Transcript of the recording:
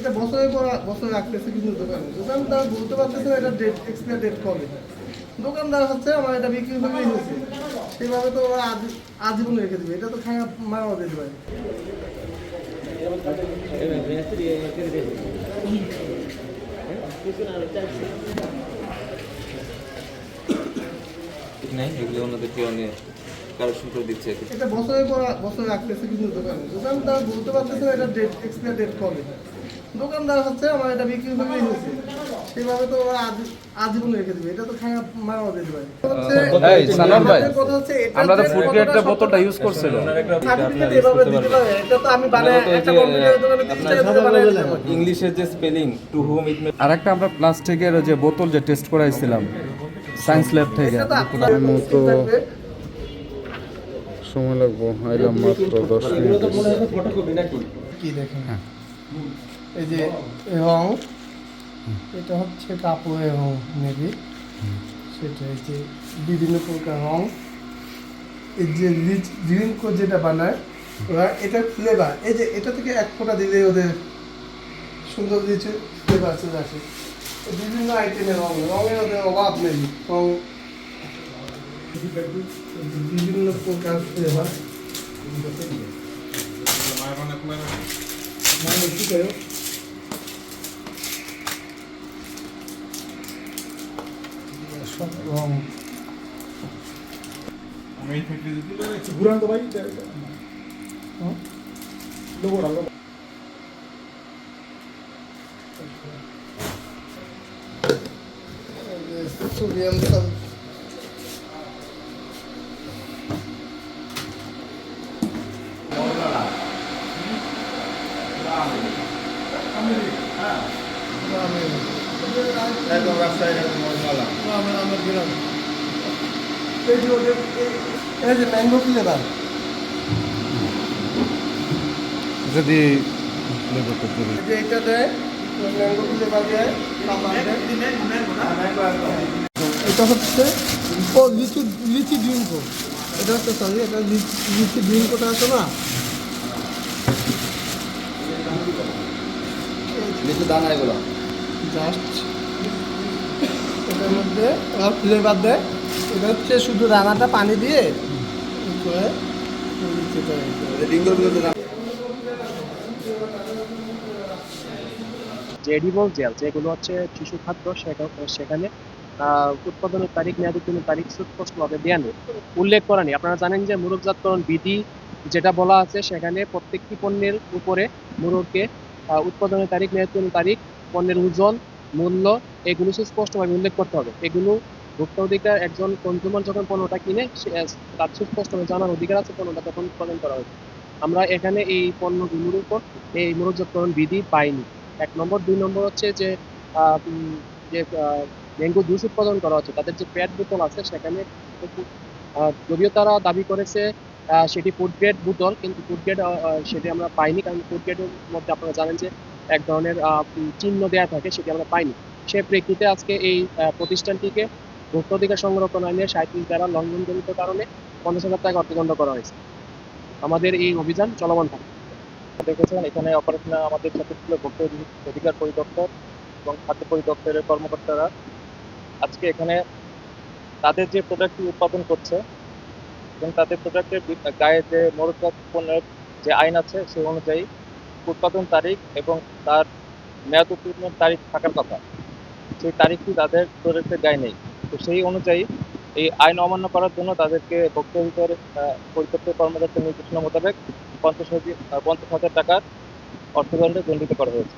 এটা বছরের পর বছর রাখতেছে কিন্তু দোকানদার বলতে পারতেছে না এটা ডেট এক্সপায়ার ডেট কবে। দোকানদার হচ্ছে আমার এটা বিক্রি হলেই হয়েছে, সেভাবে তো ওরা আজীবন রেখে দেবে, এটা তো খায়া মারা যেতে পারে। এগুলো ওনাদেরকে অনেক কারেকশন করে দিচ্ছে। এটা বছরের পর বছর রাখতেছে কিন্তু দোকানদার বলতে পারতেছে না এটা ডেট এক্সপায়ার ডেট কবে। দোকানদার হচ্ছে আমার এটা বিক্রি হলেই হয়েছে, সেভাবে তো ওরা আজীবন রেখে দেবে, এটা তো খায়া মারা যেতে পারে। কথা হচ্ছে আমরা তো ফুড গ্রেডের বোতলটা ইউজ করছিলাম। সার্টিফিকেট এভাবে দিতে পারে, এটা তো আমি বানাই একটা কম্পিউটারের দোকানে 30 টাকা দিয়ে বানাই দিলাম। ইংলিশের যে স্পেলিং টু হুম ইট মে। আরেকটা আমরা প্লাস্টিকের যে বোতল যে টেস্ট করাইছিলাম সায়েন্স ল্যাব থেকে। এটা তো আপনার মতো সময় লাগবো, আইলাম মাত্র 10 মিনিট। কি দেখেন, এই যে রং, এটা হচ্ছে কাপড়ের রং মেবি, সেটা এই যে বিভিন্ন প্রকার রং, এই যে রিচ গ্রিন কো যেটা বানায় ওরা, এটা ফ্লেভার, এই যে এটা থেকে এক ফোঁটা দিলে ওদের সুন্দর রিচ ফ্লেভার চলে আসে। বিভিন্ন আইটেমের রং, রঙের ওদের অভাব নেই, রং বিভিন্ন প্রকার ফ্লেভার। সব রং ঘুরান তো ভাই, সোডিয়াম সাল একদম রাস্তায় মজমালা। আমার গ্রাম, এই যে ওদের এই যে ম্যাঙ্গো ফ্লেভার, যদি এই যে এটা দেয় ম্যাঙ্গো ফ্লেভার দেয়, খাবার দেয়। এটা হচ্ছে ও লিচি লিচি ড্রিঙ্কো, এটা হচ্ছে সরি, এটা লিচি ড্রিঙ্কোটা আছে না, লিচু দানা এগুলো জাস্ট এটার মধ্যে ওরা ফ্লেভার দেয়। এটা হচ্ছে শুধু রান্নাটা পানি দিয়ে ই করে লিচিটা ডিঙ্গল গুলো যে এডিবল জেল যেগুলো হচ্ছে শিশু খাদ্য, সেখানে উৎপাদনের তারিখ, মেয়াদ উত্তীর্ণের তারিখ সুস্পষ্টভাবে দেওয়া নেই, উল্লেখ করা নেই। আপনারা জানেন যে মোড়কজাতকরণ বিধি যেটা বলা আছে, সেখানে প্রত্যেকটি পণ্যের উপরে মোড়কে উৎপাদনের তারিখ, মেয়াদ উত্তীর্ণের তারিখ, পণ্যের ওজন, মূল্য, এগুলো সুস্পষ্টভাবে উল্লেখ করতে হবে। এগুলো ভোক্তা অধিকার, একজন কনজিউমার যখন পণ্যটা কিনে তার সুস্পষ্টভাবে জানার অধিকার আছে পণ্যটা তখন উৎপাদন করা হয়েছে। আমরা এখানে এই পণ্যগুলোর উপর এই মোড়কজাতকরণ বিধি পাইনি, 1 নম্বর। 2 নম্বর হচ্ছে যে যে ম্যাঙ্গো জুস উৎপাদন করা হচ্ছে, তাদের যে পেট বোতল আছে সেখানে যদিও তারা দাবি করেছে সেটি ফুড গ্রেড বোতল, কিন্তু ফুড গ্রেড সেটি আমরা পাইনি, কারণ ফুড গ্রেডের মধ্যে আপনারা জানেন যে এক ধরনের চিহ্ন দেওয়া থাকে, সেটি আমরা পাইনি। সে প্রেক্ষিতে আজকে এই প্রতিষ্ঠানটিকে ভোক্তা অধিকার সংরক্ষণ আইনের 37 ধারা লঙ্ঘনজনিত কারণে 50,000 টাকা অর্থদণ্ড করা হয়েছে। আমাদের এই অভিযান চলমান থাকে। দেখেছেন এখানে অপারেশনে আমাদের সাথে ছিল ভোক্তা অধিকার পরিদপ্তর এবং খাদ্য পরিদপ্তরের কর্মকর্তারা। আজকে এখানে তাদের যে প্রোডাক্টটি উৎপাদন করছে এবং তাদের প্রোডাক্টের গায়ে যে মোড়কজাত পণ্যের যে আইন আছে সেই অনুযায়ী উৎপাদন তারিখ এবং তার মেয়াদ উত্তীর্ণের তারিখ থাকার কথা, সেই তারিখটি তাদের প্রোডাক্টের গায়ে নেই। তো সেই অনুযায়ী এই আইন অমান্য করার জন্য তাদেরকে ভোক্তা অধিকার পরিদপ্তর কর্মকর্তার নির্দেশনা মোতাবেক 50,000 টাকার অর্থদণ্ডে দণ্ডিত করা হয়েছে।